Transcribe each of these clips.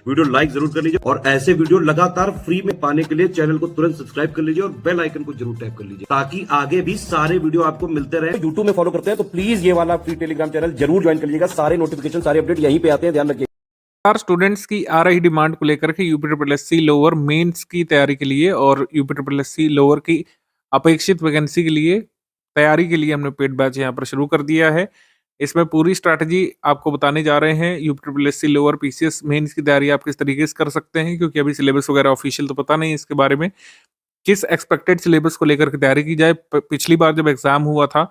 Video like जरूर कर लीजिए और ऐसे वीडियो लगातार फ्री में पाने के लिए चैनल को तुरंत सब्सक्राइब कर लीजिए और बेल आइकन को जरूर टैप कर लीजिए ताकि आगे भी सारे वीडियो आपको मिलते रहे। यूट्यूब में फॉलो करते हैं तो प्लीज ये वाला फ्री टेलीग्राम चैनल जरूर ज्वाइन कर लीजिएगा। सारे नोटिफिकेशन सारे अपडेट यहीं पे आते हैं, ध्यान रखिए। स्टूडेंट्स की आ रही डिमांड को लेकर के यूपी लोअर मेंस की तैयारी के लिए और यूपी लोअर की अपेक्षित वैकेंसी के लिए तैयारी के लिए हमने पेड बैच यहाँ पर शुरू कर दिया है। इसमें पूरी स्ट्रैटेजी आपको बताने जा रहे हैं। यूपी लोअर पीसीएस मेंस की तैयारी आप किस तरीके से कर सकते हैं, क्योंकि अभी सिलेबस वगैरह ऑफिशियल तो पता नहीं है इसके बारे में। किस एक्सपेक्टेड सिलेबस को लेकर के तैयारी की जाए। पिछली बार जब एग्जाम हुआ था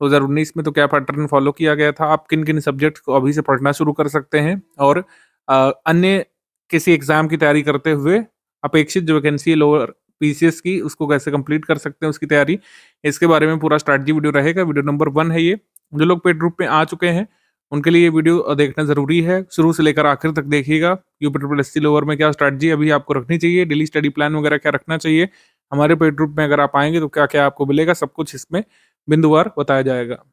2019 में तो क्या पैटर्न फॉलो किया गया था, आप किन किन सब्जेक्ट को अभी से पढ़ना शुरू कर सकते हैं और अन्य किसी एग्जाम की तैयारी करते हुए अपेक्षित जो वैकेंसी है लोअर पीसीएस की उसको कैसे कंप्लीट कर सकते हैं उसकी तैयारी, इसके बारे में पूरा स्ट्रैटेजी वीडियो रहेगा। वीडियो नंबर 1 है ये। जो लोग पेड ग्रुप में आ चुके हैं उनके लिए ये वीडियो देखना जरूरी है, शुरू से लेकर आखिर तक देखिएगा। यूपी लोअर में क्या स्ट्रैटेजी अभी आपको रखनी चाहिए, डेली स्टडी प्लान वगैरह क्या रखना चाहिए, हमारे पेड ग्रुप में अगर आप आएंगे तो क्या क्या आपको मिलेगा, सब कुछ इसमें बिंदुवार बताया जाएगा।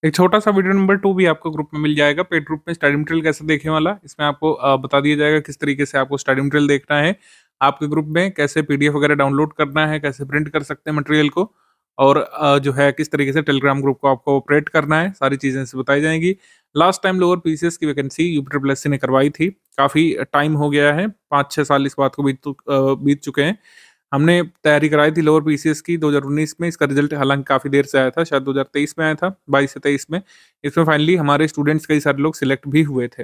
एक छोटा सा वीडियो नंबर 2 भी आपको ग्रुप में मिल जाएगा। पेड ग्रुप में स्टडी मटेरियल कैसे देखने वाला, इसमें आपको बता दिया जाएगा किस तरीके से आपको स्टडी मटेरियल देखना है, आपके ग्रुप में कैसे पीडीएफ वगैरह डाउनलोड करना है, कैसे प्रिंट कर सकते हैं मटेरियल को, और जो है किस तरीके से टेलीग्राम ग्रुप को आपको ऑपरेट करना है, सारी चीजें इससे बताई जाएंगी। लास्ट टाइम लोअर पीसीएस की वैकेंसी यूपी ने करवाई थी, काफी टाइम हो गया है, 5-6 साल इस बात को बीत चुके हैं। हमने तैयारी कराई थी लोअर पीसीएस की 2019 में। इसका रिजल्ट हालांकि काफ़ी देर से आया था, शायद 2023 में आया था, 22 से 23 में। इसमें फाइनली हमारे स्टूडेंट्स कई सारे लोग सिलेक्ट भी हुए थे।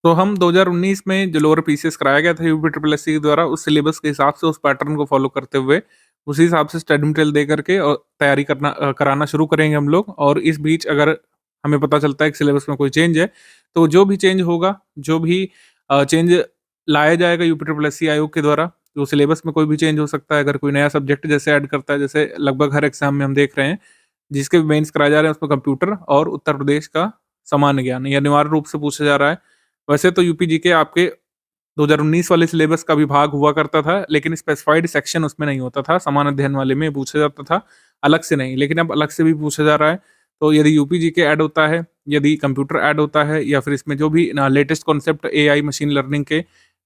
तो हम 2019 में जो लोअर पीसीएस कराया गया था यूपी के द्वारा, उस सिलेबस के हिसाब से उस पैटर्न को फॉलो करते हुए उसी हिसाब से स्टडी मटेरियल दे करके और तैयारी कराना शुरू करेंगे हम लोग। और इस बीच अगर हमें पता चलता है कि सिलेबस में कोई चेंज है तो जो भी चेंज होगा, जो भी चेंज लाया जाएगा यूपी आयोग के द्वारा, तो सिलेबस में कोई भी चेंज हो सकता है। अगर कोई नया सब्जेक्ट जैसे ऐड करता है, जैसे लगभग हर एग्जाम में हम देख रहे हैं जिसके भी मेंस कराए जा रहे हैं उसमें कंप्यूटर और उत्तर प्रदेश का सामान्य ज्ञान ये अनिवार्य रूप से पूछा जा रहा है। वैसे तो यूपी जीके आपके 2019 वाले सिलेबस का विभाग हुआ करता था, लेकिन स्पेसिफाइड सेक्शन उसमें नहीं होता था, सामान्य अध्ययन वाले में पूछा जाता था, अलग से नहीं। लेकिन अब अलग से भी पूछा जा रहा है। तो यदि यूपी जीके ऐड होता है, यदि कंप्यूटर ऐड होता है, या फिर इसमें जो भी latest concept AI machine learning के,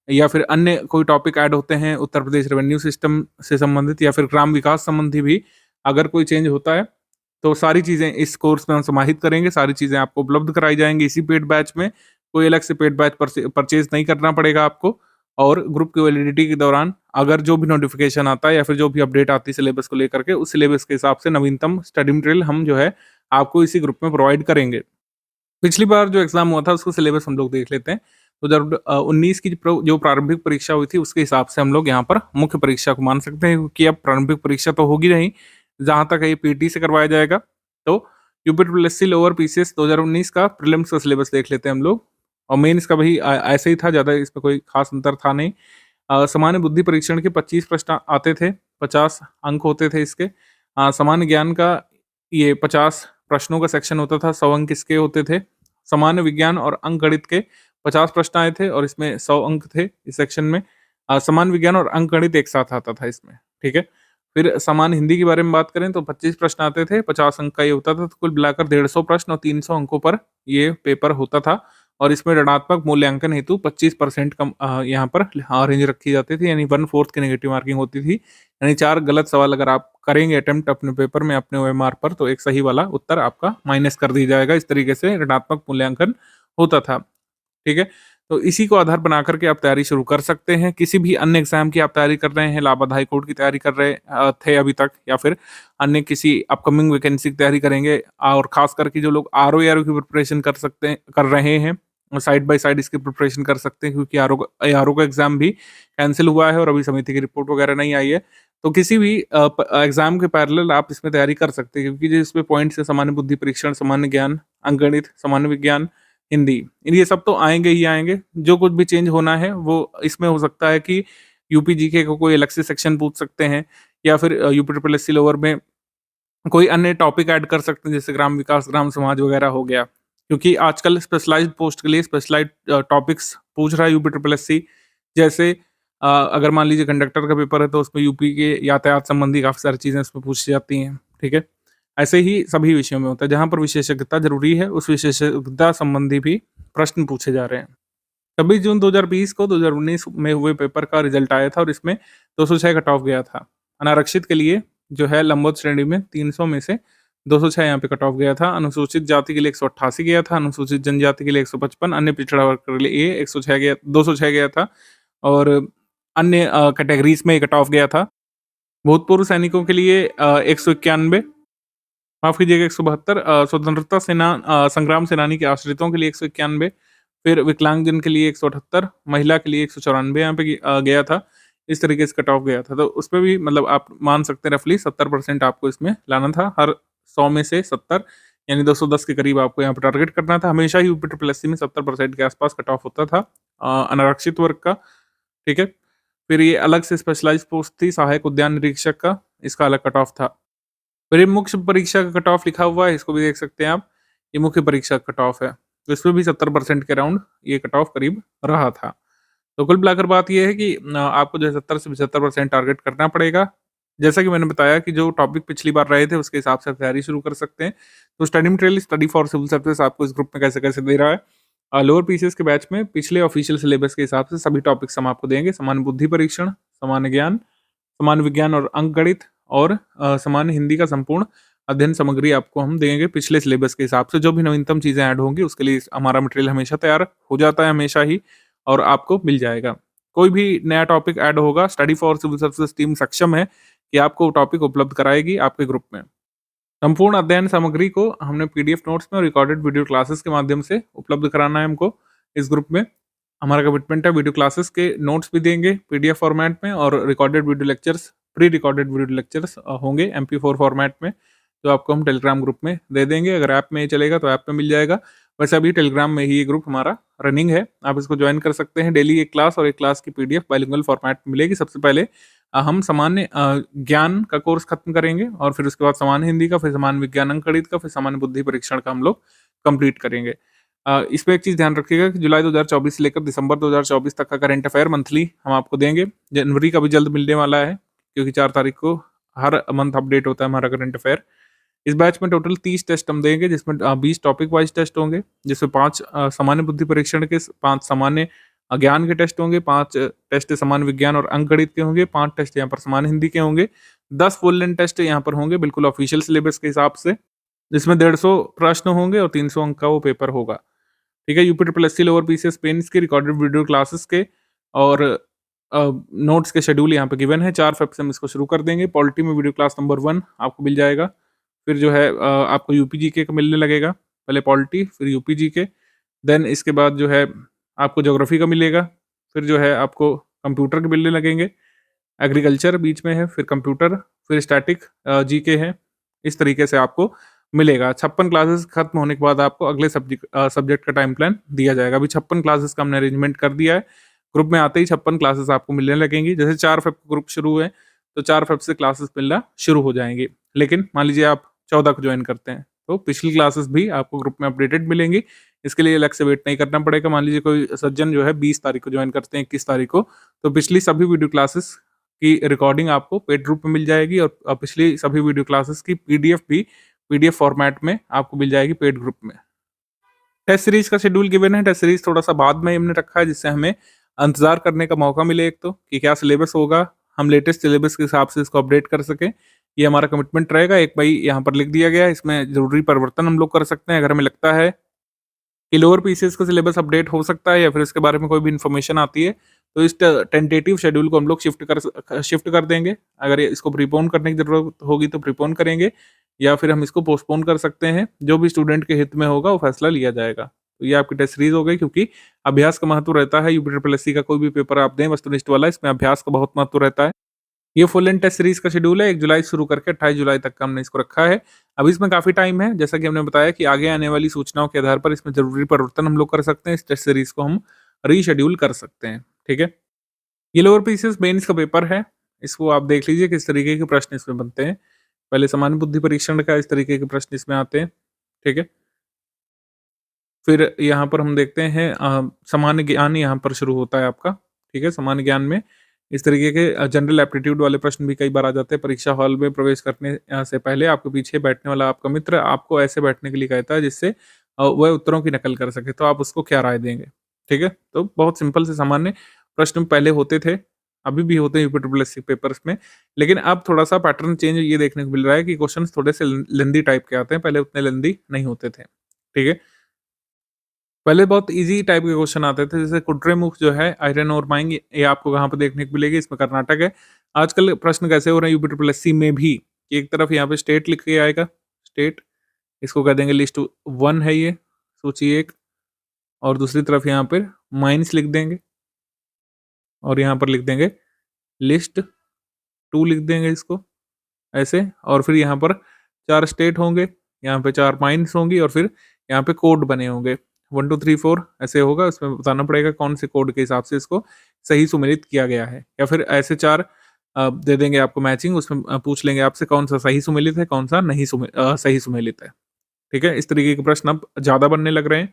या फिर अन्य कोई टॉपिक ऐड होते हैं उत्तर प्रदेश रेवेन्यू सिस्टम से संबंधित, या फिर ग्राम विकास संबंधी भी अगर कोई चेंज होता है तो सारी चीज़ें इस कोर्स में हम समाहित करेंगे, सारी चीज़ें आपको उपलब्ध कराई जाएंगी इसी पेड बैच में। कोई अलग से पेड बैच परचेज नहीं करना पड़ेगा आपको। और ग्रुप की वैलिडिटी के दौरान अगर जो भी नोटिफिकेशन आता है या फिर जो भी अपडेट आती है सिलेबस को लेकर के, उस सिलेबस के हिसाब से नवीनतम स्टडी मटेरियल हम जो है आपको इसी ग्रुप में प्रोवाइड करेंगे। पिछली बार जो एग्जाम हुआ था उसको सिलेबस हम लोग देख लेते हैं। तो जब 19 की जो प्रारंभिक परीक्षा हुई थी उसके हिसाब से हम लोग यहाँ पर मुख्य परीक्षा को मान सकते हैं, क्योंकि अब प्रारंभिक परीक्षा तो होगी नहीं, जहाँ तक ये पीटी से करवाया जाएगा। तो यूपी लोअर पीसीएस 2019 का प्रीलिम्स का सिलेबस देख लेते हैं हम लोग। और मेंस का भी ऐसे ही था, ज़्यादा इसमें कोई खास अंतर था नहीं। सामान्य बुद्धि परीक्षण के 25 प्रश्न आते थे, 50 अंक होते थे इसके। सामान्य ज्ञान का ये 50 प्रश्नों का सेक्शन होता था, 100 अंक इसके होते थे। सामान्य विज्ञान और अंक गणित के 50 प्रश्न आए थे और इसमें 100 अंक थे इस सेक्शन में। सामान्य विज्ञान और अंक गणित एक साथ आता था इसमें, ठीक है। फिर सामान्य हिंदी के बारे में बात करें तो 25 प्रश्न आते थे, 50 अंक का ये होता था, तो कुल मिलाकर 150 प्रश्न और 300 अंकों पर ये पेपर होता था। और इसमें ऋणात्मक मूल्यांकन हेतु 25% कम यहाँ पर रेंज रखी जाती थी, यानी 1/4 की नेगेटिव मार्किंग होती थी। यानी 4 गलत सवाल अगर आप करेंगे अटेम्प्ट अपने पेपर में अपने ओएमआर पर, तो एक सही वाला उत्तर आपका माइनस कर दिया जाएगा। इस तरीके से ऋणात्मक मूल्यांकन होता था, ठीक है। तो इसी को आधार बना करके आप तैयारी शुरू कर सकते हैं। किसी भी अन्य एग्जाम की आप तैयारी कर रहे हैं, इलाहाबाद हाई कोर्ट की तैयारी कर रहे थे अभी तक, या फिर अन्य किसी अपकमिंग वैकेंसी की तैयारी करेंगे, और खास करके जो लोग आरओ की प्रिपरेशन कर रहे हैं, साइड बाय साइड इसकी प्रिपरेशन कर सकते हैं, क्योंकि आरओ का एग्जाम भी कैंसिल हुआ है और अभी समिति की रिपोर्ट वगैरह नहीं आई है। तो किसी भी एग्जाम के पैरेलल आप इसमें तैयारी कर सकते हैं, क्योंकि जो इसमें पॉइंट्स है सामान्य बुद्धि परीक्षण, सामान्य ज्ञान, अंकगणित, सामान्य विज्ञान, हिंदी, ये सब तो आएंगे ही आएंगे। जो कुछ भी चेंज होना है वो इसमें हो सकता है कि यूपी जीके को कोई अलग से सेक्शन पूछ सकते हैं, या फिर यूपी लोअर में कोई अन्य टॉपिक ऐड कर सकते हैं, जैसे ग्राम विकास, ग्राम समाज वगैरह हो गया। क्योंकि आजकल स्पेशलाइज्ड पोस्ट के लिए स्पेशलाइज्ड टॉपिक्स पूछ रहा है यूपी। जैसे अगर मान लीजिए कंडक्टर का पेपर है तो उसमें यूपी के यातायात संबंधी काफ़ी सारी चीज़ें उसमें पूछी जाती हैं, ठीक है। ऐसे ही सभी विषयों में होता है, जहाँ पर विशेषज्ञता जरूरी है उस विशेषज्ञता संबंधी भी प्रश्न पूछे जा रहे हैं। 26 जून 2020 को 2019 में हुए पेपर का रिजल्ट आया था और इसमें 206 कट ऑफ गया था। अनारक्षित के लिए जो है लंबवत श्रेणी में 300 में से 206 यहाँ पे कट ऑफ गया था। अनुसूचित जाति के लिए 188 गया था, अनुसूचित जनजाति के लिए 155, अन्य पिछड़ा वर्ग के लिए 106 गया 206 गया था और अन्य कैटेगरीज में कट ऑफ गया था। भूतपूर्व सैनिकों के लिए 191, माफ कीजिएगा 172, स्वतंत्रता संग्राम सेनानी के आश्रितों के लिए 191, फिर विकलांगजन के लिए 178, महिला के लिए 194 यहाँ पे गया था। इस तरीके से कट ऑफ गया था, तो उसपे भी मतलब आप मान सकते हैं रफली 70% आपको इसमें लाना था। हर 100 में से 70 यानी 210 के करीब आपको यहाँ पे टारगेट करना था। हमेशा ही यूपी ट्रिपल एससी में 70% के आसपास कट ऑफ होता था अनारक्षित वर्ग का, ठीक है। फिर ये अलग से स्पेशलाइज पोस्ट थी सहायक उद्यान निरीक्षक का, इसका अलग कट ऑफ था। फिर ये मुख्य परीक्षा का कट ऑफ लिखा हुआ है, इसको भी देख सकते हैं आप, ये मुख्य परीक्षा का कट ऑफ है, तो इसमें भी 70% के राउंड ये कट ऑफ करीब रहा था। तो कुल मिलाकर बात ये है कि आपको जो है 70 से 75% टारगेट करना पड़ेगा। जैसा कि मैंने बताया कि जो टॉपिक पिछली बार रहे थे उसके हिसाब से आप तैयारी शुरू कर सकते हैं। तो study material study for civil services आपको इस ग्रुप में कैसे कैसे दे रहा है। लोअर पीसीएस के बैच में पिछले ऑफिशियल सिलेबस के हिसाब से सभी टॉपिक्स हम आपको देंगे। सामान्य बुद्धि परीक्षण, सामान्य ज्ञान, सामान्य विज्ञान और अंक गणित और सामान्य हिंदी का संपूर्ण अध्ययन सामग्री आपको हम देंगे पिछले सिलेबस के हिसाब से। जो भी नवीनतम चीज़ें ऐड होंगी उसके लिए हमारा मटेरियल हमेशा तैयार हो जाता है, हमेशा ही, और आपको मिल जाएगा। कोई भी नया टॉपिक ऐड होगा, study for civil services team सक्षम है कि आपको टॉपिक उपलब्ध कराएगी आपके ग्रुप में। संपूर्ण अध्ययन सामग्री को हमने पीडीएफ नोट्स में और रिकॉर्डेड वीडियो क्लासेस के माध्यम से उपलब्ध कराना है हमको इस ग्रुप में। हमारा कमिटमेंट है, वीडियो क्लासेस के नोट्स भी देंगे पीडीएफ फॉर्मेट में और recorded video lectures, pre recorded video lectures होंगे MP4 फॉर्मेट में, जो आपको हम टेलीग्राम ग्रुप में दे देंगे। अगर ऐप में चलेगा तो ऐप में मिल जाएगा, वैसे अभी टेलीग्राम में ही ये ग्रुप हमारा रनिंग है, आप इसको ज्वाइन कर सकते हैं। डेली एक क्लास और एक क्लास की पीडीएफ बाइलिंगुअल फॉर्मेट में मिलेगी। सबसे पहले हम सामान्य ज्ञान का कोर्स खत्म करेंगे और फिर उसके बाद सामान्य हिंदी का, फिर सामान्य विज्ञान अंक गणित का, फिर सामान्य बुद्धि परीक्षण का हम लोग कंप्लीट करेंगे। इसमें एक चीज़ ध्यान रखिएगा कि जुलाई 2024 से लेकर दिसंबर 2024 तक का करंट अफेयर मंथली हम आपको देंगे। जनवरी का भी जल्द मिलने वाला है क्योंकि 4 तारीख को हर मंथ अपडेट होता है हमारा करंट अफेयर। इस बैच में टोटल 30 टेस्ट हम देंगे, जिसमें 20 टॉपिक वाइज टेस्ट होंगे, जिसमें 5 सामान्य बुद्धि परीक्षण के, 5 सामान्य ज्ञान के टेस्ट होंगे, 5 टेस्ट सामान्य विज्ञान और अंक गणित के होंगे, 5 टेस्ट यहाँ पर सामान्य हिंदी के होंगे, 10 फुल लेंथ टेस्ट यहाँ पर होंगे बिल्कुल ऑफिशियल सिलेबस के हिसाब से, जिसमें 150 प्रश्न होंगे और 300 अंक का वो पेपर होगा, ठीक है। UP triple SC lower PCS पेन्स के रिकॉर्डेड वीडियो क्लासेस के और नोट्स के शेड्यूल यहाँ पे गिवन है। 4 फेब से हम इसको शुरू कर देंगे। पॉलिटी में वीडियो क्लास नंबर 1 आपको मिल जाएगा, फिर जो है आपको यूपी जीके का मिलने लगेगा, पहले पॉलिटी फिर यूपी जीके, देन इसके बाद जो है आपको ज्योग्राफी का मिलेगा, फिर जो है आपको कंप्यूटर के मिलने लगेंगे, एग्रीकल्चर बीच में है, फिर कंप्यूटर, फिर स्टैटिक जीके है। इस तरीके से आपको मिलेगा। 56 क्लासेस खत्म होने के बाद आपको अगले सब्जेक्ट का टाइम प्लान दिया जाएगा। अभी 56 क्लासेस का हमने अरेंजमेंट कर दिया है। ग्रुप में आते ही 56 क्लासेस आपको मिलने लगेंगी। जैसे 4 फेब ग्रुप शुरू है तो 4 फेब से क्लासेस मिलना शुरू हो जाएंगी। लेकिन मान लीजिए आप 14 को ज्वाइन करते हैं तो पिछली क्लासेस भी आपको ग्रुप में अपडेटेड मिलेंगी। इसके लिए अलग से वेट नहीं करना पड़ेगा। मान लीजिए कोई सज्जन जो है 20 तारीख को ज्वाइन करते हैं, 21 तारीख को, तो पिछली सभी वीडियो क्लासेस की रिकॉर्डिंग आपको पेड ग्रुप में मिल जाएगी और पिछली सभी वीडियो क्लासेस की पीडीएफ भी पीडीएफ फॉर्मेट में आपको मिल जाएगी पेड ग्रुप में। टेस्ट सीरीज का शेड्यूल गिवन है। टेस्ट सीरीज थोड़ा सा बाद में हमने रखा है जिससे हमें इंतजार करने का मौका मिले, एक तो कि क्या सिलेबस होगा, हम लेटेस्ट सिलेबस के हिसाब से इसको अपडेट कर सकें। ये हमारा कमिटमेंट रहेगा। एक भाई यहाँ पर लिख दिया गया है, इसमें जरूरी परिवर्तन हम लोग कर सकते हैं अगर हमें लगता है कि लोअर पीसीएस का सिलेबस अपडेट हो सकता है या फिर इसके बारे में कोई भी इन्फॉर्मेशन आती है तो इस टेंटेटिव शेड्यूल को हम लोग शिफ्ट कर देंगे। अगर इसको प्रीपोन करने की जरूरत होगी तो प्रीपोन करेंगे या फिर हम इसको पोस्टपोन कर सकते हैं। जो भी स्टूडेंट के हित में होगा वो फैसला लिया जाएगा। तो ये आपकी टेस्ट सीरीज हो गई, क्योंकि अभ्यास का महत्व रहता है। यूपी ट्रिपल एससी का कोई भी पेपर आप दें वस्तुनिष्ठ वाला, इसमें अभ्यास का बहुत महत्व रहता है। ये फुल एंड टेस्ट सीरीज का शेड्यूल है। 1 जुलाई शुरू करके 28 जुलाई तक का हमने इसको रखा है। अभी इसमें काफी टाइम है। जैसा कि हमने बताया कि आगे आने वाली सूचनाओं के आधार पर इसमें जरूरी परिवर्तन हम लोग कर सकते हैं। इस टेस्ट सीरीज को हम रीशेड्यूल कर सकते हैं, ठीक है। ये लोअर पीसीएस मेंस का पेपर है। इसको आप देख लीजिए किस तरीके के प्रश्न इसमें बनते हैं। पहले सामान्य बुद्धि परीक्षण का इस तरीके के प्रश्न इसमें आते हैं, ठीक है। फिर यहाँ पर हम देखते हैं सामान्य ज्ञान यहाँ पर शुरू होता है आपका, ठीक है। सामान्य ज्ञान में इस तरीके के जनरल एप्टीट्यूड वाले प्रश्न भी कई बार आ जाते हैं। परीक्षा हॉल में प्रवेश करने से पहले आपके पीछे बैठने वाला आपका मित्र आपको ऐसे बैठने के लिए कहता है जिससे वह उत्तरों की नकल कर सके, तो आप उसको क्या राय देंगे, ठीक है? तो बहुत सिंपल से सामान्य प्रश्न पहले होते थे, अभी भी होते हैं यूपीट्रिपल पेपर्स में, लेकिन अब थोड़ा-सा पैटर्न चेंज ये देखने को मिल रहा है कि क्वेश्चन्स थोड़े से लेंथी टाइप के आते हैं, पहले उतने लेंथी नहीं होते थे, ठीक है? पहले बहुत ईज़ी टाइप के क्वेश्चन आते थे, जैसे कुद्रेमुख जो है, आयरन ओर माइनिंग, ये आपको कहाँ पे देखने को मिलेगी? इसमें कर्नाटक है। आजकल प्रश्न कैसे हो रहे हैं यूपीट्रिपल में भी, कि एक तरफ यहाँ पे स्टेट लिख के आएगा, स्टेट, इसको कह देंगे लिस्ट 1 है ये, सूची 1, और दूसरी तरफ यहाँ पे माइन्स लिख देंगे, और यहाँ पर लिख देंगे लिस्ट 2 लिख देंगे इसको, ऐसे, और फिर यहाँ पर 4 स्टेट होंगे, यहाँ पे 4 माइन्स होंगी, और फिर यहाँ पे कोड बने होंगे, 1 2 3 4 ऐसे होगा। उसमें बताना पड़ेगा कौन से कोड के हिसाब से इसको सही सुमेलित किया गया है, या फिर ऐसे 4 दे देंगे आपको मैचिंग, उसमें पूछ लेंगे आपसे कौन सा सही सुमेलित है, कौन सा नहीं सही सुमेलित है, ठीक है? इस तरीके के प्रश्न अब ज़्यादा बनने लग रहे हैं।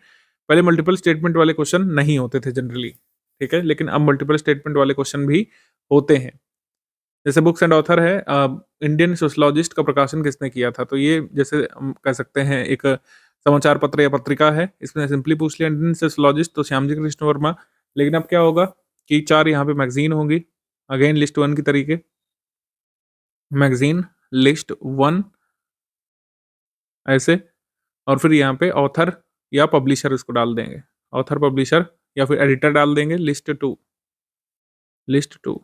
पहले मल्टीपल स्टेटमेंट वाले क्वेश्चन नहीं होते थे जनरली, ठीक है? लेकिन अब मल्टीपल स्टेटमेंट वाले क्वेश्चन भी होते हैं। जैसे बुक्स एंड ऑथर है, इंडियन सोशियोलॉजिस्ट का प्रकाशन किसने किया था? तो ये जैसे हम कह सकते हैं एक समाचार पत्र या पत्रिका है, इसमें सिंपली पूछ लिया इंडियन सोशियोलॉजिस्ट, तो श्यामजी कृष्ण वर्मा। लेकिन अब क्या होगा कि 4 यहाँ पे मैगज़ीन होंगी, अगेन लिस्ट 1 की तरीके, मैगज़ीन, लिस्ट 1 ऐसे, और फिर यहाँ पे ऑथर या पब्लिशर इसको डाल देंगे, ऑथर, पब्लिशर या फिर एडिटर डाल देंगे, लिस्ट 2, लिस्ट 2।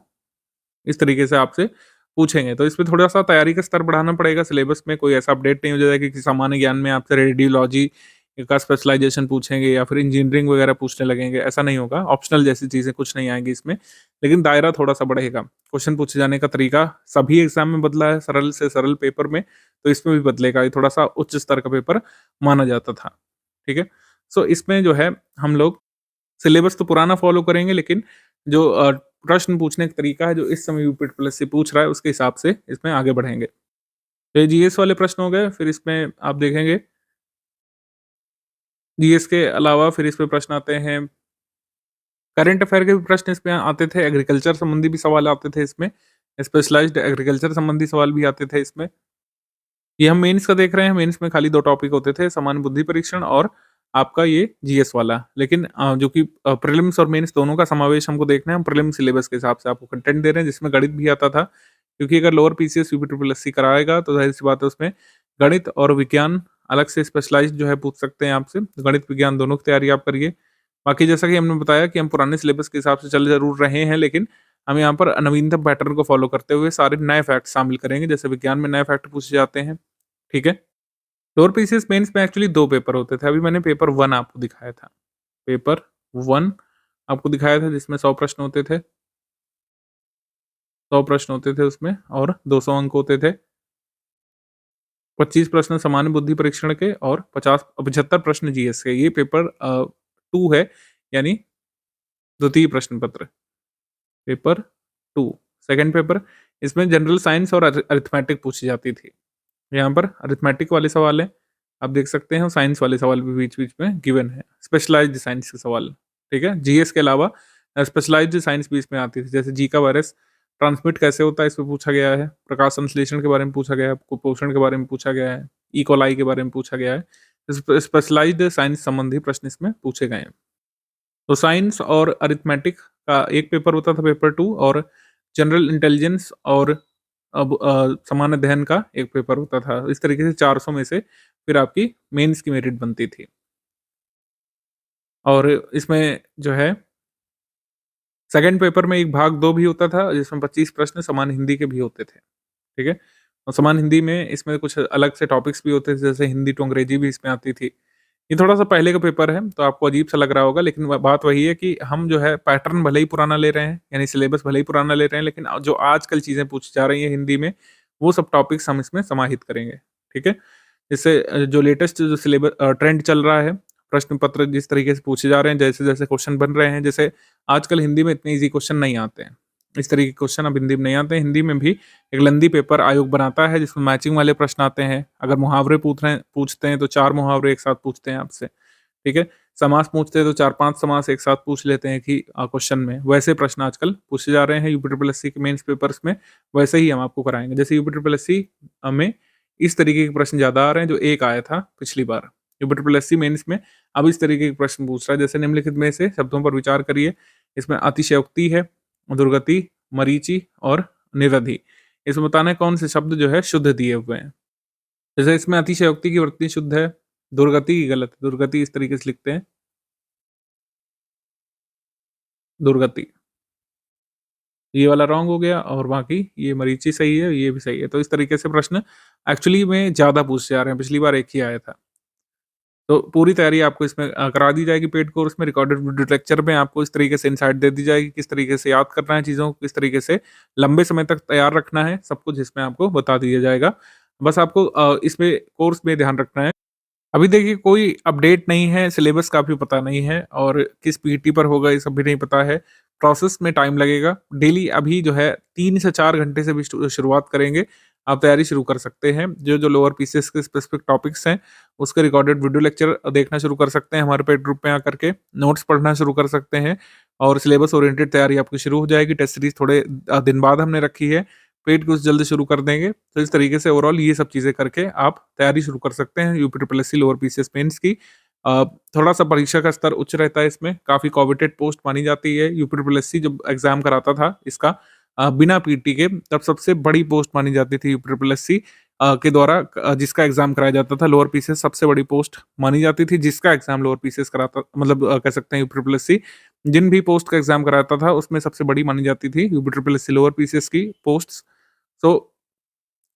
इस तरीके से आपसे पूछेंगे, तो इसमें थोड़ा-सा तैयारी का स्तर बढ़ाना पड़ेगा। सिलेबस में कोई ऐसा अपडेट नहीं हो जाएगा कि सामान्य ज्ञान में आपसे रेडियोलॉजी का स्पेशलाइज़ेशन पूछेंगे या फिर इंजीनियरिंग वगैरह पूछने लगेंगे, ऐसा नहीं होगा। ऑप्शनल जैसी चीज़ें कुछ नहीं आएँगी इसमें, लेकिन दायरा थोड़ा-सा बढ़ेगा। क्वेश्चन पूछे जाने का तरीका सभी एग्ज़ाम में बदला है, सरल से सरल पेपर में, तो इसमें भी बदलेगा। ये थोड़ा-सा उच्च स्तर का पेपर माना जाता था, ठीक है? सो इसमें जो है हम लोग सिलेबस तो पुराना फ़ॉलो करेंगे, लेकिन जो प्रश्न पूछने का तरीका है, जो इस समय यूपी प्लस से पूछ रहा है, उसके हिसाब से इसमें आगे बढ़ेंगे। तो ये जीएस वाले प्रश्न हो गए, फिर इसमें आप देखेंगे जीएस के अलावा फिर इसमें प्रश्न आते हैं, करंट अफेयर के भी प्रश्न इसमें आते थे, एग्रीकल्चर संबंधी भी सवाल आते थे इसमें, स्पेशलाइज़्ड एग्रीकल्चर संबंधी सवाल भी आते थे इसमें। ये हम मेंस का देख रहे हैं, मेंस में खाली 2 टॉपिक होते थे, सामान्य बुद्धि परीक्षण और आपका ये जीएस वाला। लेकिन जो कि प्रीलिम्स और मेंस दोनों का समावेश हमको देखना है, हम प्रीलिम्स सिलेबस के हिसाब से आपको कंटेंट दे रहे हैं, जिसमें गणित भी आता था। क्योंकि अगर lower PCS UP triple SC कराएगा, तो ज़ाहिर-सी बात है उसमें गणित और विज्ञान अलग से स्पेशलाइज़्ड जो है पूछ सकते हैं आपसे। गणित, विज्ञान दोनों की तैयारी आप करिए। बाकी जैसा कि हमने बताया कि हम पुराने सिलेबस के हिसाब से चल ज़रूर रहे हैं, लेकिन हम यहाँ पर नवीनतम पैटर्न को फ़ॉलो करते हुए सारे नए फैक्ट शामिल करेंगे। जैसे विज्ञान में नए फैक्ट पूछे जाते हैं, ठीक है? लोअर पीसीएस मेंस में एक्चुअली 2 पेपर होते थे। अभी मैंने पेपर 1 आपको दिखाया था। पेपर 1 आपको दिखाया था, जिसमें 100 प्रश्न होते थे। 100 प्रश्न होते थे उसमें, और 200 अंक होते थे। 25 प्रश्न सामान्य बुद्धि परीक्षण के और 75 प्रश्न जीएस के। ये पेपर 2 है, यानी द्वितीय प्रश्न पत्र। पेपर 2 सेकंड पेपर, इसमें जनरल साइंस और अरिथमेटिक पूछी जाती थी। यहाँ पर अरिथमेटिक वाले सवाल हैं, आप देख सकते हैं, और साइंस वाले सवाल भी बीच-बीच में गिवन है। स्पेशलाइज़्ड साइंस के सवाल, ठीक है? जीएस के अलावा स्पेशलाइज़्ड साइंस भी इसमें आती थी, जैसे जीका वायरस ट्रांसमिट कैसे होता है, इसमें पूछा गया है। प्रकाश संश्लेषण के बारे में पूछा गया है, कुपोषण के बारे में पूछा गया है, ई. कोलाई के बारे में पूछा गया है। स्पेशलाइज़्ड साइंस संबंधी प्रश्न इसमें पूछे गए हैं। तो साइंस और अरिथमेटिक का एक पेपर होता था, पेपर 2, और जनरल इंटेलिजेंस और सामान्य अध्ययन का एक पेपर होता था। इस तरीके से 400 में से फिर आपकी मेंस की मेरिट बनती थी। और इसमें जो है सेकंड पेपर में एक भाग 2 भी होता था, जिसमें 25 प्रश्न सामान्य हिंदी के भी होते थे, ठीक है? और सामान्य हिंदी में इसमें कुछ अलग से टॉपिक्स भी होते थे, जैसे हिंदी टू अंग्रेजी भी इसमें आती थी। ये थोड़ा-सा पहले का पेपर है, तो आपको अजीब-सा लग रहा होगा, लेकिन बात वही है कि हम जो है पैटर्न भले ही पुराना ले रहे हैं, यानी सिलेबस भले ही पुराना ले रहे हैं, लेकिन जो आजकल चीज़ें पूछी जा रही हैं हिंदी में, वो सब टॉपिक्स हम इसमें समाहित करेंगे, ठीक है? इससे जो लेटेस्ट जो ट्रेंड चल रहा है, प्रश्न पत्र जिस तरीके से पूछे जा रहे हैं, जैसे-जैसे क्वेश्चन बन रहे हैं, जैसे आजकल हिंदी में इतने ईज़ी क्वेश्चन नहीं आते हैं। इस तरीके के क्वेश्चन अब हिंदी में नहीं आते हैं। हिंदी में भी एक लंदी पेपर आयोग बनाता है, जिसमें मैचिंग वाले प्रश्न आते हैं। अगर मुहावरे पूछते हैं, तो 4 मुहावरे एक साथ पूछते हैं आपसे, ठीक है? समास पूछते हैं, तो 4-5 समास एक साथ पूछ लेते हैं कि क्वेश्चन में। वैसे प्रश्न आजकल पूछे जा रहे हैं यूपी ट्रिपल एससी के मेंस पेपर्स में, वैसे ही हम आपको कराएँगे। जैसे यूपी ट्रिपल एससी में इस तरीके के प्रश्न ज़्यादा आ रहे हैं, जो एक आया था पिछली बार। यूपी ट्रिपल एससी मेंस में अब इस तरीके के प्रश्न पूछ रहा है, जैसे निम्नलिखित में से शब्दों पर विचार करिए। इसमें अतिशयोक्ति है, दुर्गति, मरीचि और निरधि। इसमें बताना है कौन से शब्द जो है शुद्ध दिए हुए हैं। जैसे इसमें अतिशयोक्ति की वृत्ति शुद्ध है, दुर्गति की गलत है। दुर्गति इस तरीके से लिखते हैं, दुर्गति। ये वाला रॉन्ग हो गया और बाकी ये मरीचि सही है, ये भी सही है। तो इस तरीके से प्रश्न एक्चुअली में ज़्यादा पूछे जा रहे हैं, पिछली बार एक ही आया था। तो पूरी तैयारी आपको इसमें करा दी जाएगी पेड कोर्स में, रिकॉर्डेड वीडियो लेक्चर में आपको इस तरीके से इनसाइट दे दी जाएगी, किस तरीके से याद करना है चीज़ों को, किस तरीके से लंबे समय तक तैयार रखना है, सब कुछ इसमें आपको बता दिया जाएगा। बस आपको इसमें कोर्स में ध्यान रखना है। अभी देखिए कोई अपडेट नहीं है, सिलेबस का भी पता नहीं है और किस पीटी पर होगा ये सब भी नहीं पता है। प्रोसेस में टाइम लगेगा। डेली अभी जो है 3 से 4 घंटे से भी शुरुआत करेंगे। आप तैयारी शुरू कर सकते हैं। जो लोअर पीसीएस के स्पेसिफिक टॉपिक्स हैं, उसके रिकॉर्डेड वीडियो लेक्चर देखना शुरू कर सकते हैं हमारे पेड ग्रुप में आकर के। नोट्स पढ़ना शुरू कर सकते हैं और सिलेबस ओरिएंटेड तैयारी आपकी शुरू हो जाएगी। टेस्ट सीरीज़ थोड़े दिन बाद हमने रखी है। पेड कोर्स जल्द शुरू कर देंगे। तो इस तरीके से ओवरऑल ये सब चीज़ें करके आप तैयारी शुरू कर सकते हैं UP triple SC lower PCS mains की। थोड़ा-सा परीक्षा का स्तर उच्च रहता है इसमें, काफ़ी कॉवेटेड पोस्ट मानी जाती है। यूपी ट्रिपल एससी जब एग्ज़ाम कराता था इसका बिना पीटी के, तब सबसे बड़ी पोस्ट मानी जाती थी यूपी ट्रिपल एससी के द्वारा जिसका एग्ज़ाम कराया जाता था। लोअर पीसीएस सबसे बड़ी पोस्ट मानी जाती थी, जिसका एग्ज़ाम लोअर पीसीएस कराता मतलब कह सकते हैं यूपी ट्रिपल एससी जिन भी पोस्ट का एग्ज़ाम कराता था, उसमें सबसे बड़ी मानी जाती थी UP triple SC lower PCS की पोस्ट्स। तो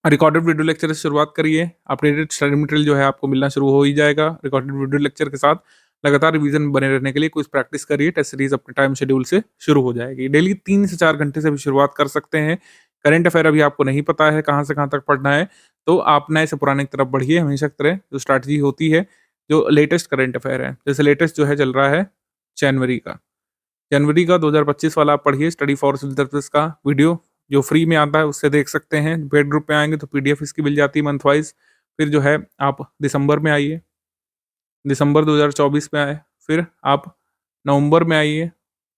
रिकॉर्डेड वीडियो लेक्चर से शुरुआत करिए। अपडेटेड स्टडी मटेरियल जो है आपको मिलना शुरू हो ही जाएगा। रिकॉर्डेड वीडियो लेक्चर के साथ लगातार रिवीजन में बने रहने के लिए क्विज़ प्रैक्टिस करिए। टेस्ट सीरीज़ अपने टाइम शेड्यूल से शुरू हो जाएगी। डेली 3 से 4 घंटे से भी शुरुआत कर सकते हैं। करंट अफेयर अभी आपको नहीं पता है कहाँ से कहाँ तक पढ़ना है, तो आप नए से पुराने की तरफ बढ़िए हमेशा की तरह। जो स्ट्रैटेजी होती है, जो लेटेस्ट करंट अफेयर है, जैसे लेटेस्ट जो है चल रहा है जनवरी का 2025 वाला आप पढ़िए। स्टडी फॉर सिविल सर्विस का वीडियो जो फ्री में आता है उससे देख सकते हैं। पेड ग्रुप में आएँगे तो पीडीएफ इसकी मिल जाती है मंथ वाइज़। फिर जो है आप दिसंबर में आइए, दिसंबर 2024 में आए। फिर आप नवंबर में आइए,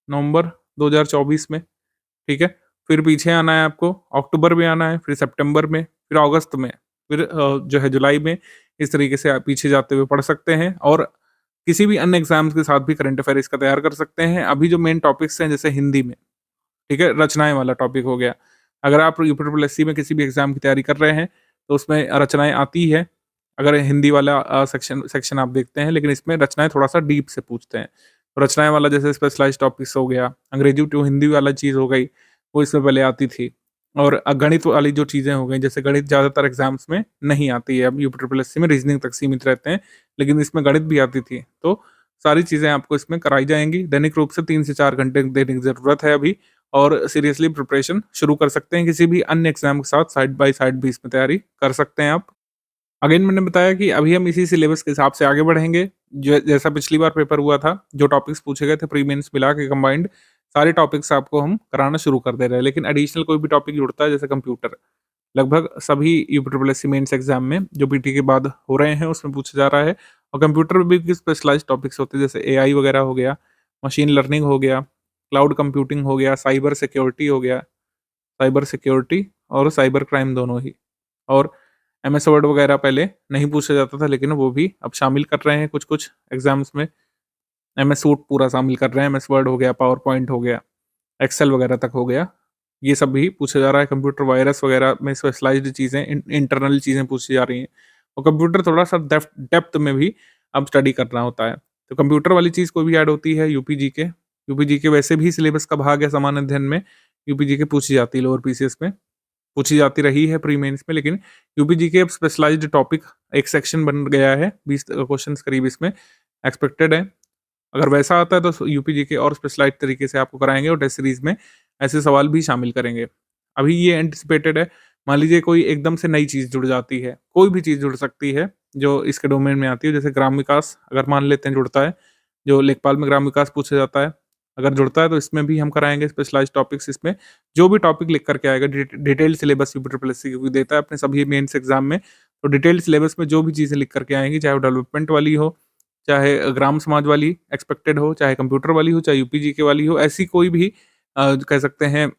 नवंबर 2024 में, ठीक है? फिर पीछे आना है आपको, अक्टूबर में आना है, फिर सितंबर में, फिर अगस्त में, फिर जो है जुलाई में। इस तरीके से आप पीछे जाते हुए पढ़ सकते हैं और किसी भी अन्य एग्ज़ाम्स के साथ भी करंट अफेयर इसका तैयार कर सकते हैं। अभी जो मेन टॉपिक्स हैं जैसे हिंदी में, ठीक है, रचनाएँ वाला टॉपिक हो गया। अगर आप यूपी ट्रिपल एससी में किसी भी एग्ज़ाम की तैयारी कर रहे हैं, तो उसमें रचनाएँ आती है। अगर हिंदी वाला सेक्शन सेक्शन आप देखते हैं, लेकिन इसमें रचनाएँ थोड़ा-सा डीप से पूछते हैं। रचनाएँ वाला जैसे स्पेशलाइज़्ड टॉपिक्स हो गया, अंग्रेजी टू हिंदी वाला चीज़ हो गई, वो इसमें पहले आती थी। और गणित वाली जो चीज़ें हो गई, जैसे गणित ज़्यादातर एग्ज़ाम्स में नहीं आती है। अब यूपी ट्रिपल एससी में रीज़निंग तक सीमित रहते हैं, लेकिन इसमें गणित भी आती थी। तो सारी चीज़ें आपको इसमें कराई जाएँगी। दैनिक रूप से 3 से 4 घंटे देने की ज़रूरत है अभी। और सीरियसली प्रिपरेशन शुरू कर सकते हैं। किसी भी अन्य एग्जाम के साथ साइड बाय साइड भी इसमें तैयारी कर सकते हैं आप। अगेन मैंने बताया कि अभी हम इसी सिलेबस के हिसाब से आगे बढ़ेंगे। जैसा पिछली बार पेपर हुआ था, जो टॉपिक्स पूछे गए थे प्री मेंस मिला के कंबाइंड, सारे टॉपिक्स आपको हम कराना शुरू कर दे रहे हैं। लेकिन एडिशनल कोई भी टॉपिक जुड़ता है, जैसे कंप्यूटर, लगभग सभी UP triple SC mains exam में जो पीटी के बाद हो रहे हैं उसमें पूछा जा रहा है। और कंप्यूटर में भी स्पेशलाइज्ड टॉपिक्स होते हैं, जैसे एआई वगैरह हो गया, मशीन लर्निंग हो गया, क्लाउड कंप्यूटिंग हो गया, साइबर सिक्योरिटी हो गया, साइबर सिक्योरिटी और साइबर क्राइम दोनों ही। और एमएस वर्ड वगैरह पहले नहीं पूछा जाता था, लेकिन वो भी अब शामिल कर रहे हैं कुछ-कुछ एग्ज़ाम्स में। एमएस सूट पूरा शामिल कर रहे हैं, एमएस वर्ड हो गया, पावर पॉइंट हो गया, एक्सेल वगैरह तक हो गया। ये सब भी पूछा जा रहा है। कंप्यूटर वायरस वगैरह में स्पेशलाइज़्ड चीज़ें, इंटरनल चीज़ें पूछी जा रही हैं। और कंप्यूटर थोड़ा-सा डेप्थ में भी अब स्टडी करना होता है। तो कंप्यूटर वाली चीज़ कोई भी ऐड होती है यूपी जीके। यूपी जीके वैसे भी सिलेबस का भाग है सामान्य अध्ययन में। यूपी जीके पूछी जाती है लोअर पीसीएस में, पूछी जाती रही है प्री मेंस में, लेकिन यूपी जीके अब स्पेशलाइज्ड टॉपिक एक सेक्शन बन गया है। 20 क्वेश्चंस करीब इसमें एक्सपेक्टेड है। अगर वैसा आता है तो यूपी जीके और स्पेशलाइज्ड तरीके से आपको कराएँगे और टेस्ट सीरीज़ में ऐसे सवाल भी शामिल करेंगे। अभी ये एंटिसिपेटेड है। मान लीजिए कोई एकदम से नई चीज़ जुड़ जाती है, कोई भी चीज़ जुड़ सकती है जो इसके डोमेन में आती है। जैसे ग्राम विकास अगर मान लेते हैं जुड़ता है, जो लेखपाल में ग्राम विकास पूछा जाता है, अगर जुड़ता है तो इसमें भी हम कराएँगे स्पेशलाइज्ड टॉपिक्स। इसमें जो भी टॉपिक लिख कर के आएगा, detailed syllabus UP triple SC क्योंकि देता है अपने सभी मेंस एग्जाम में, तो डिटेल्ड सिलेबस में जो भी चीज़ें लिख कर के आएँगी, चाहे वो डेवलपमेंट वाली हो, चाहे ग्राम समाज वाली एक्सपेक्टेड हो, चाहे कंप्यूटर वाली हो, चाहे यूपी जीके वाली हो, ऐसी कोई भी कह सकते हैं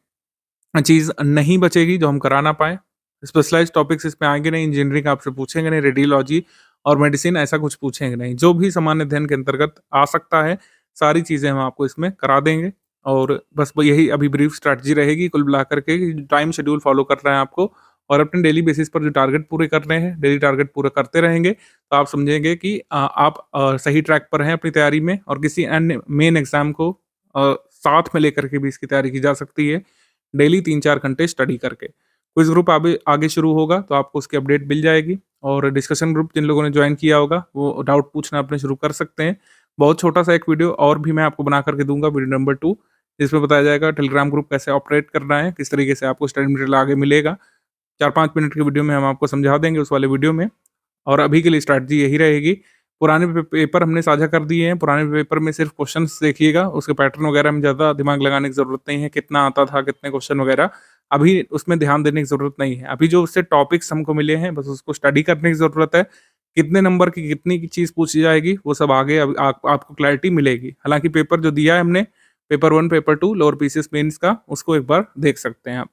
चीज़ नहीं बचेगी जो हम करा ना पाएँ। स्पेशलाइज़्ड टॉपिक्स इसमें आएँगे नहीं, इंजीनियरिंग आपसे पूछेंगे नहीं, रेडियोलॉजी और मेडिसिन ऐसा कुछ पूछेंगे नहीं। जो भी सामान्य अध्ययन के अंतर्गत आ सकता है, सारी चीज़ें हम आपको इसमें करा देंगे और बस यही अभी ब्रीफ स्ट्रैटेजी रहेगी कुल मिलाकर के कि टाइम शेड्यूल फ़ॉलो करना है आपको और अपने डेली बेसिस पर जो टारगेट पूरे करने हैं, डेली टारगेट पूरा करते रहेंगे, तो आप समझेंगे कि आप सही ट्रैक पर हैं अपनी तैयारी में और किसी अन्य मेन एग्ज़ाम को साथ में लेकर के भी इसकी तैयारी की जा सकती है, डेली 3-4 घंटे स्टडी करके। क्विज़ ग्रुप आगे आगे शुरू होगा, तो आपको उसकी अपडेट मिल जाएगी और डिस्कशन ग्रुप जिन लोगों ने जॉइन किया होगा, वो डाउट पूछना अपने शुरू कर सकते हैं। बहुत छोटा-सा एक वीडियो और भी मैं आपको बना कर के दूँगा, वीडियो नंबर 2, जिसमें बताया जाएगा टेलीग्राम ग्रुप कैसे ऑपरेट करना है, किस तरीके से आपको स्टडी मटेरियल आगे मिलेगा। 4-5 मिनट की वीडियो में हम आपको समझा देंगे उस वाले वीडियो में और अभी के लिए स्ट्रैटेजी यही रहेगी। पुराने पेपर हमने साझा कर दिए हैं, पुराने पेपर में सिर्फ़ क्वेश्चन्स देखिएगा, उसके पैटर्न वगैरह में ज़्यादा दिमाग लगाने की ज़रूरत नहीं है, कितना आता था, कितने क्वेश्चन वगैरह, अभी उसमें ध्यान देने की ज़रूरत नहीं है। अभी जो उससे टॉपिक्स हमको मिले हैं, बस उसको स्टडी करने की ज़रूरत है। कितने नंबर की कितनी की चीज़ पूछी जाएगी, वो सब आगे अब आपको क्लैरिटी मिलेगी। हालाँकि पेपर जो दिया है हमने, paper 1, paper 2 lower PCS mains का, उसको एक बार देख सकते हैं आप।